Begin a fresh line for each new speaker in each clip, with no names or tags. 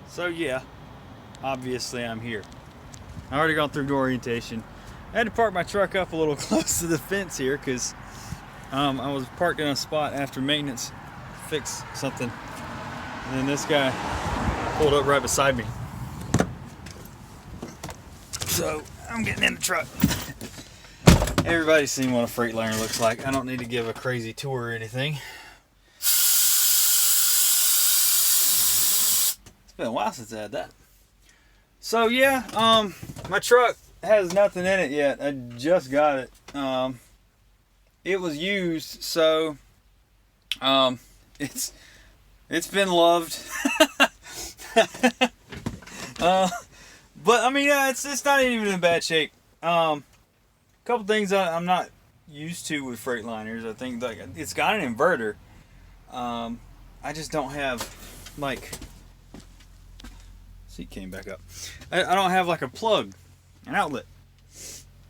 So yeah, obviously I'm here. I already gone through orientation. I had to park my truck up a little close to the fence here because I was parked in a spot after maintenance, fix something, and then this guy pulled up right beside me. So I'm getting in the truck. Everybody's seen what a Freightliner looks like. I don't need to give a crazy tour or anything. It's been a while since I had that. So yeah, my truck has nothing in it yet. I just got it. It was used, so it's been loved. But I mean, yeah, it's not even in bad shape. Couple things I'm not used to with Freightliners. I think like it's got an inverter. I just don't have like. Seat came back up. I don't have like a plug, an outlet.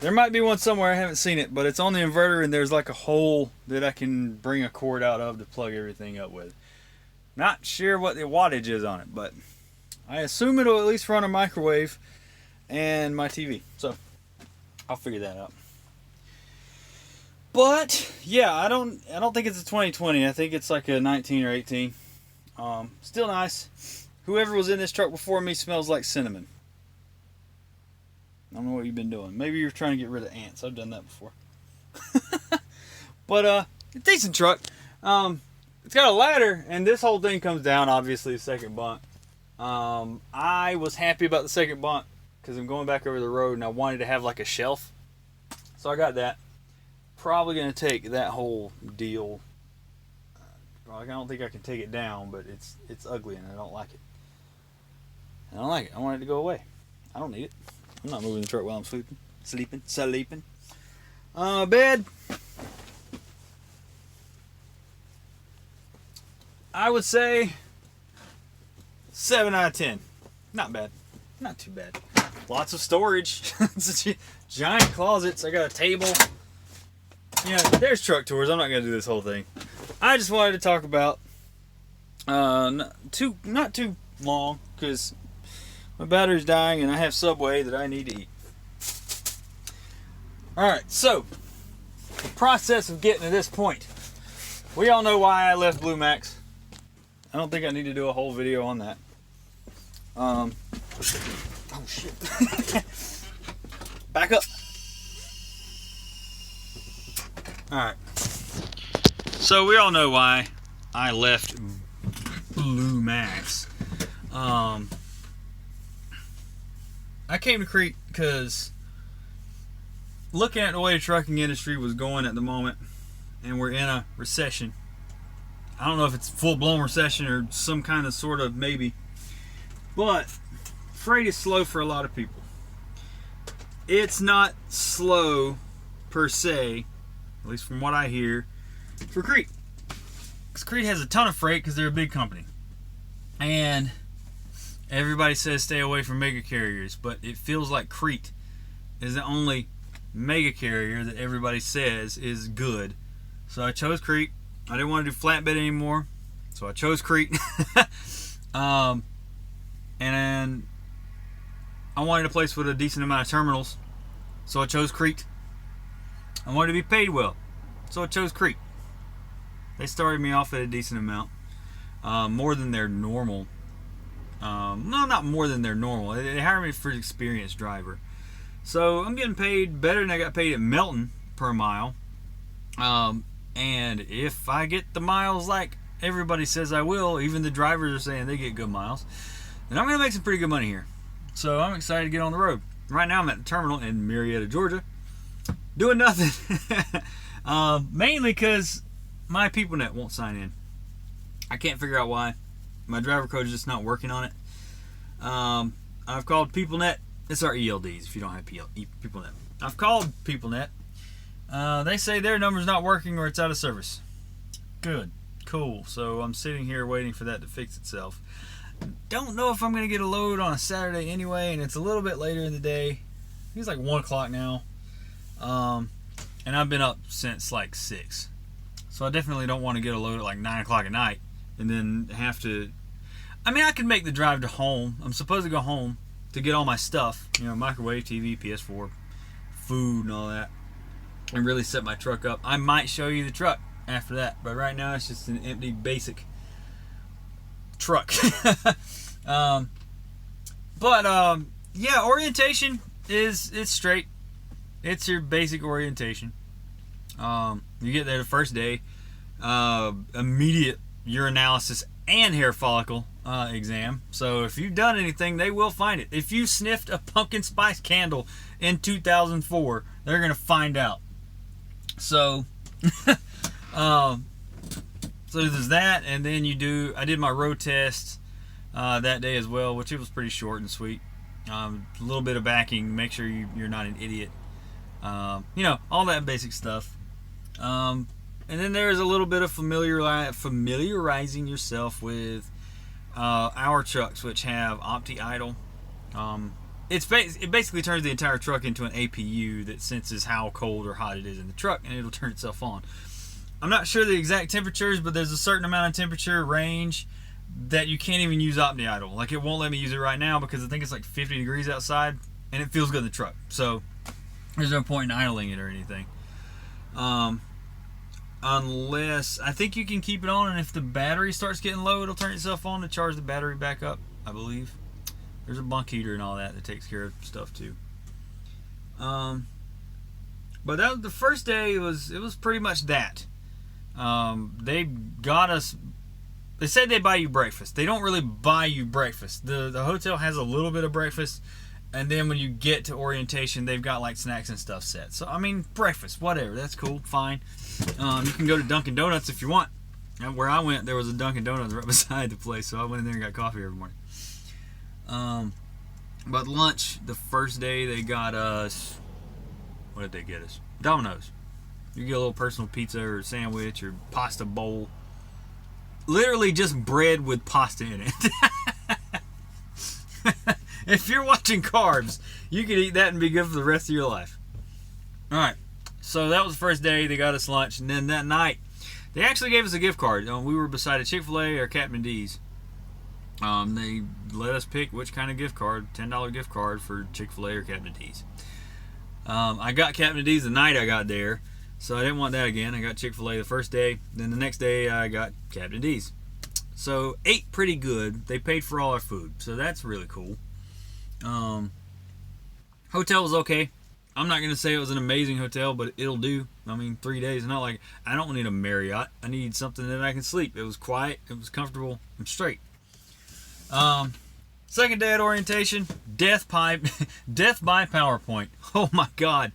There might be one somewhere, I haven't seen it, but it's on the inverter and there's like a hole that I can bring a cord out of to plug everything up with. Not sure what the wattage is on it, but I assume it'll at least run a microwave and my TV. So I'll figure that out. But yeah, I don't think it's a 2020. I think it's like a 19 or 18. Still nice. Whoever was in this truck before me smells like cinnamon. I don't know what you've been doing. Maybe you're trying to get rid of ants. I've done that before. But decent truck. It's got a ladder, and this whole thing comes down. Obviously, the second bunk. I was happy about the second bunk because I'm going back over the road, and I wanted to have like a shelf. So I got that. Probably gonna take that whole deal. I don't think I can take it down, but it's ugly and I don't like it. I don't like it. I want it to go away. I don't need it. I'm not moving the truck while I'm sleeping. Bed. I would say 7 out of 10. Not bad. Not too bad. Lots of storage. Giant closets. I got a table. Yeah, there's truck tours. I'm not going to do this whole thing. I just wanted to talk about not too long because my battery's dying and I have Subway that I need to eat. Alright, so the process of getting to this point. We all know why I left Blue Max. I don't think I need to do a whole video on that. Oh shit. Back up. Alright. So we all know why I left Blue Max. I came to Crete because looking at the way the trucking industry was going at the moment, and we're in a recession. I don't know if it's full-blown recession or some kind of sort of maybe, but freight is slow for a lot of people. It's not slow per se, at least from what I hear, for Crete. Because Crete has a ton of freight because they're a big company. And everybody says stay away from mega carriers, but it feels like Crete is the only mega carrier that everybody says is good. So I chose Crete. I didn't want to do flatbed anymore, so I chose Crete. And then I wanted a place with a decent amount of terminals, so I chose Crete. I wanted to be paid well, so I chose Crete. They started me off at a decent amount, more than their normal. No, not more than their normal. They hired me for an experienced driver, so I'm getting paid better than I got paid at Melton per mile. And if I get the miles like everybody says I will, even the drivers are saying they get good miles, then I'm going to make some pretty good money here. So I'm excited to get on the road. Right now I'm at the terminal in Marietta, Georgia, doing nothing. Mainly because my PeopleNet won't sign in. I can't figure out why. My driver code is just not working on it. I've called PeopleNet. It's our ELDs if you don't have PeopleNet. I've called PeopleNet. They say their number's not working or it's out of service. Good. Cool. So I'm sitting here waiting for that to fix itself. Don't know if I'm going to get a load on a Saturday anyway, and it's a little bit later in the day. It's like 1 o'clock now. And I've been up since like 6. So I definitely don't want to get a load at like 9 o'clock at night and then have to... I mean, I could make the drive to home. I'm supposed to go home to get all my stuff, microwave, TV, PS4, food, and all that, and really set my truck up. I might show you the truck after that, but right now it's just an empty, basic truck. Yeah, orientation it's straight. It's your basic orientation. You get there the first day, immediate urinalysis and hair follicle exam. So if you've done anything, they will find it. If you sniffed a pumpkin spice candle in 2004, they're gonna find out. So, so there's that, and then I did my road test that day as well, which it was pretty short and sweet. A little bit of backing, make sure you're not an idiot. All that basic stuff. And then there's a little bit of familiarizing yourself with our trucks, which have opti-idle. It basically turns the entire truck into an APU that senses how cold or hot it is in the truck, and it'll turn itself on. I'm not sure the exact temperatures, but there's a certain amount of temperature range that you can't even use opti-idle. Like, it won't let me use it right now because I think it's like 50 degrees outside, and it feels good in the truck. So there's no point in idling it or anything. Unless, I think you can keep it on, and if the battery starts getting low, it'll turn itself on to charge the battery back up, I believe. There's a bunk heater and all that takes care of stuff too. But that was the first day. It was pretty much that. They got us. They said they buy you breakfast. They don't really buy you breakfast. The hotel has a little bit of breakfast, and then when you get to orientation, they've got like snacks and stuff set. So I mean, breakfast, whatever. That's cool, fine. You can go to Dunkin' Donuts if you want. And where I went, there was a Dunkin' Donuts right beside the place, so I went in there and got coffee every morning. But lunch, the first day, they got us. What did they get us? Domino's. You get a little personal pizza or sandwich or pasta bowl. Literally just bread with pasta in it. If you're watching carbs, you can eat that and be good for the rest of your life. Alright, so that was the first day. They got us lunch, and then that night, they actually gave us a gift card. We were beside a Chick-fil-A or Captain D's. They let us pick which kind of gift card, $10 gift card for Chick-fil-A or Captain D's. I got Captain D's the night I got there, so I didn't want that again. I got Chick-fil-A the first day, then the next day I got Captain D's. So, ate pretty good. They paid for all our food, so that's really cool. Hotel was okay. I'm not going to say it was an amazing hotel, but it'll do. I mean, 3 days. Not like, I don't need a Marriott. I need something that I can sleep. It was quiet. It was comfortable. I'm straight. Second day at orientation, death by PowerPoint. Oh my God.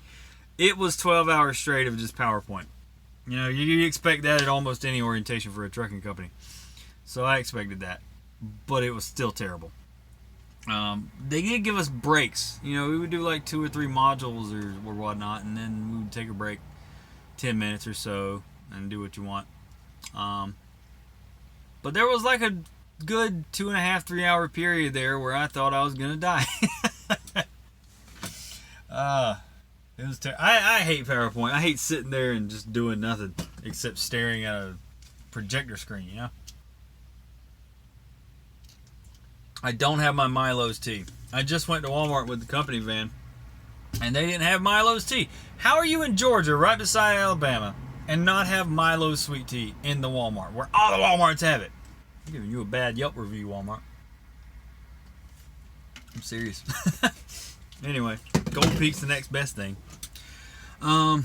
It was 12 hours straight of just PowerPoint. You expect that at almost any orientation for a trucking company. So I expected that. But it was still terrible. They did give us breaks. We would do like 2 or 3 modules or whatnot, and then we would take a break 10 minutes or so and do what you want. But there was like a good 2.5, 3 hour period there where I thought I was gonna die. It was I hate PowerPoint. I hate sitting there and just doing nothing except staring at a projector screen, I don't have my Milo's tea. I just went to Walmart with the company van, and they didn't have Milo's tea. How are you in Georgia, right beside Alabama, and not have Milo's sweet tea in the Walmart, where all the Walmarts have it? I'm giving you a bad Yelp review, Walmart. I'm serious. Anyway, Gold Peak's the next best thing. So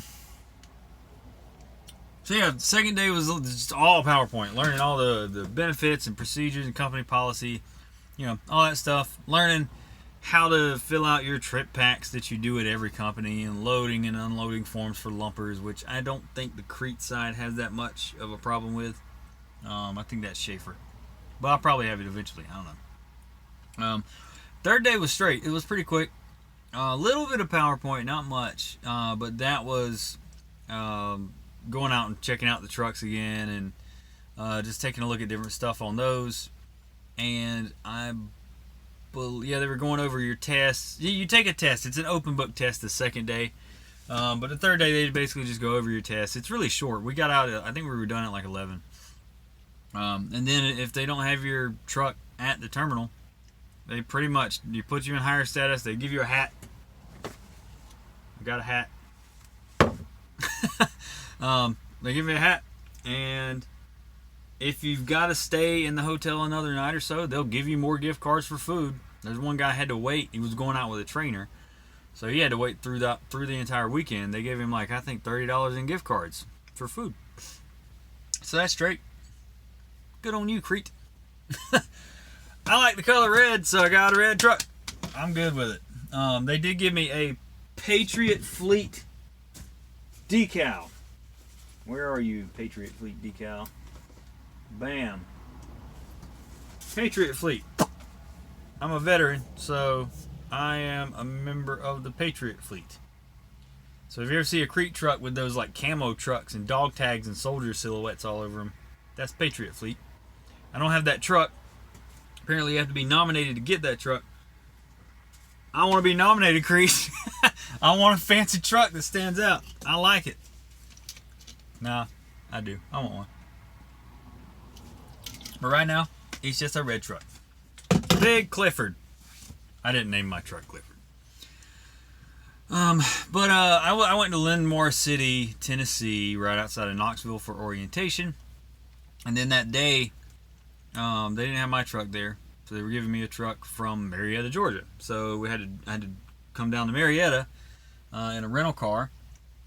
yeah, the second day was just all PowerPoint, learning all the benefits and procedures and company policy, all that stuff. Learning how to fill out your trip packs that you do at every company, and loading and unloading forms for lumpers, which I don't think the Crete side has that much of a problem with. I think that's Schaefer. But I'll probably have it eventually. I don't know. Third day was straight. It was pretty quick. A little bit of PowerPoint, not much. But that was going out and checking out the trucks again, and just taking a look at different stuff on those. And they were going over your tests. You take a test. It's an open book test the second day. But the third day, they basically just go over your tests. It's really short. We got out I think we were done at like 11. And then if they don't have your truck at the terminal. They pretty much, you put you in higher status, they give you a hat. I got a hat. They give me a hat, and if you've got to stay in the hotel another night or so, they'll give you more gift cards for food. There's one guy had to wait. He was going out with a trainer, so he had to wait through the entire weekend. They gave him, like, I think $30 in gift cards for food. So that's straight. Good on you, Crete. I like the color red, so I got a red truck. I'm good with it. They did give me a Patriot Fleet decal. Where are you, Patriot Fleet decal? Bam. Patriot Fleet. I'm a veteran, so I am a member of the Patriot Fleet. So if you ever see a Crete truck with those like camo trucks and dog tags and soldier silhouettes all over them, that's Patriot Fleet. I don't have that truck. Apparently you have to be nominated to get that truck. I want to be nominated, Crete. I want a fancy truck that stands out. I like it. Nah, I do. I want one. But right now, it's just a red truck. Big Clifford. I didn't name my truck Clifford. I went to Linnmore City, Tennessee, right outside of Knoxville for orientation. And then that day, they didn't have my truck there, so they were giving me a truck from Marietta, Georgia. So I had to come down to Marietta in a rental car,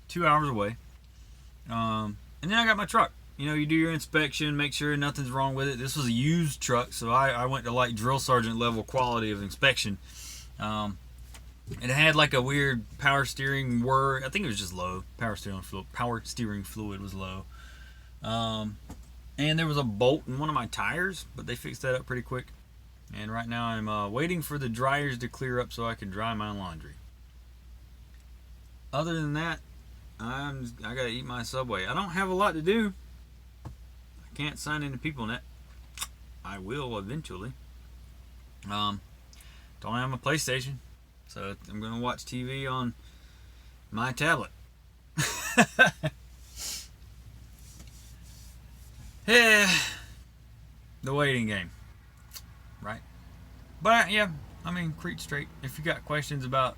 2 hours away. And then I got my truck. You know, you do your inspection, make sure nothing's wrong with it. This was a used truck, so I went to like drill sergeant level quality of inspection. It had like a weird power steering whir. I think it was just low. Power steering fluid was low. And there was a bolt in one of my tires, but they fixed that up pretty quick. And right now I'm waiting for the dryers to clear up so I can dry my laundry. Other than that, I gotta eat my Subway. I don't have a lot to do. I can't sign into PeopleNet. I will eventually. Don't have my PlayStation, so I'm gonna watch TV on my tablet. Yeah, the waiting game, right? But yeah, I mean, Crete straight. If you got questions about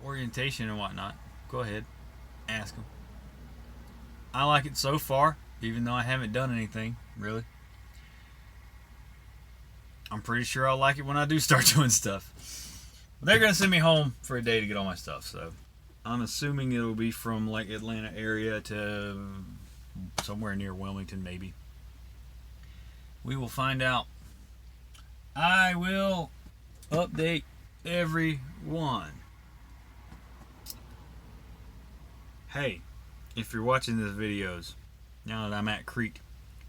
orientation and whatnot, go ahead. Ask them. I like it so far, even though I haven't done anything, really. I'm pretty sure I'll like it when I do start doing stuff. But they're going to send me home for a day to get all my stuff, so I'm assuming it'll be from like Atlanta area to somewhere near Wilmington, maybe. We will find out. I will update everyone. Hey, if you're watching these videos, now that I'm at Crete,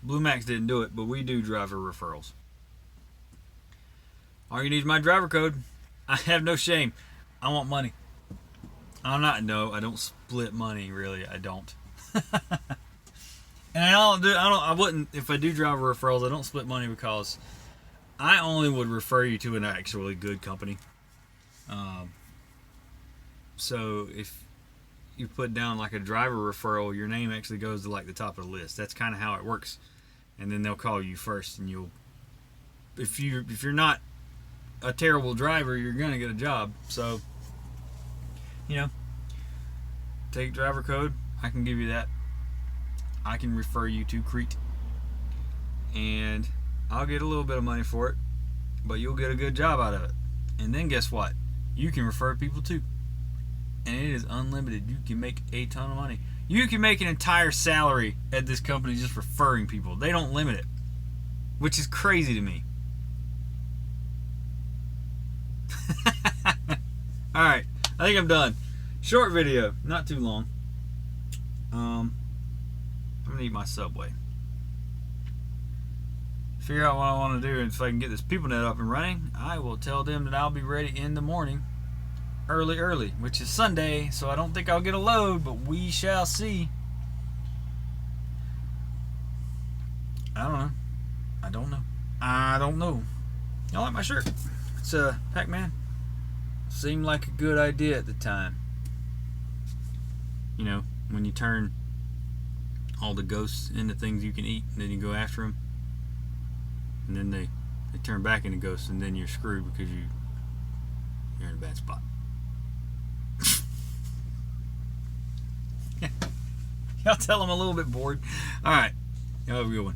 Blue Max didn't do it, but we do driver referrals. All you need is my driver code. I have no shame. I want money. I don't split money, really. I don't. And I wouldn't, if I do driver referrals, I don't split money because I only would refer you to an actually good company. So if you put down like a driver referral, your name actually goes to like the top of the list. That's kind of how it works. And then they'll call you first, and if you're not a terrible driver, you're gonna get a job. So, take driver code. I can give you that. I can refer you to Crete, and I'll get a little bit of money for it, but you'll get a good job out of it. And then guess what? You can refer people too. And it is unlimited. You can make a ton of money. You can make an entire salary at this company just referring people. They don't limit it, which is crazy to me. Alright, I think I'm done. Short video, not too long. I'm gonna eat my Subway. Figure out what I want to do, and if I can get this PeopleNet up and running, I will tell them that I'll be ready in the morning. Early, which is Sunday, so I don't think I'll get a load, but we shall see. I don't know. I like my shirt. It's a Pac-Man. Seemed like a good idea at the time. You know, when you turn all the ghosts into things you can eat, and then you go after them, and then they they turn back into ghosts, and then you're screwed because you're in a bad spot. Y'all tell I'm a little bit bored. All right, y'all have a good one.